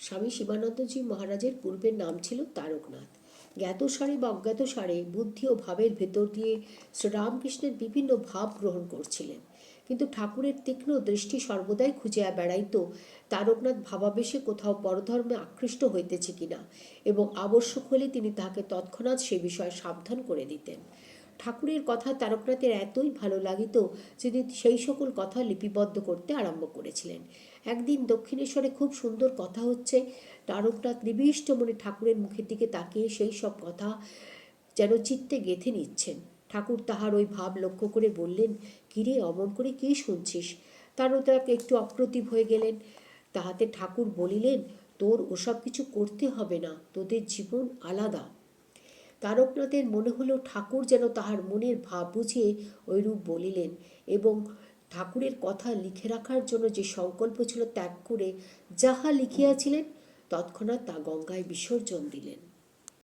স্বামী শিবানন্দজি মহারাজের পূর্বের নাম ছিল তারকনাথ। জ্ঞাতসারে বা অজ্ঞাতসারে বুদ্ধি ও ভাবের ভেতর দিয়ে শ্রীরামকৃষ্ণের বিভিন্ন ভাব গ্রহণ করছিলেন, কিন্তু ঠাকুরের তীক্ষ্ণ দৃষ্টি সর্বদাই খুঁজিয়া বেড়াইত তারকনাথ ভাবাবেশে কোথাও পরধর্মে আকৃষ্ট হইতেছে কিনা, এবং আবশ্যক হলে তিনি তাহাকে তৎক্ষণাৎ সে বিষয়ে সাবধান করে দিতেন। ঠাকুরের কথা তারকনাথের এতই ভালো লাগিত যে তিনি সেই সকল কথা লিপিবদ্ধ করতে আরম্ভ করেছিলেন। একদিন দক্ষিণেশ্বরে খুব সুন্দর কথা হচ্ছে, তারকনাথ নিবিষ্ট মনে ঠাকুরের মুখের দিকে তাকিয়ে সেই সব কথা যেন চিত্তে গেঁথে নিচ্ছেন। ঠাকুর তাহার ওই ভাব লক্ষ্য করে বললেন, কিরে অমন করে কী শুনছিস? তারকনাথ একটু অপ্রতিভ হয়ে গেলেন। তাহাতে ঠাকুর বলিলেন, তোর ওসব কিছু করতে হবে না, তোদের জীবন আলাদা। তারকনাথের মনে হলো ঠাকুর যেন তাহার মনের ভাব বুঝিয়ে ওইরূপ বলিলেন, এবং ঠাকুরের কথা লিখে রাখার জন্য যে সংকল্প ছিল ত্যাগ করে যাহা লিখিয়াছিলেন তৎক্ষণাৎ তা গঙ্গায় বিসর্জন দিলেন।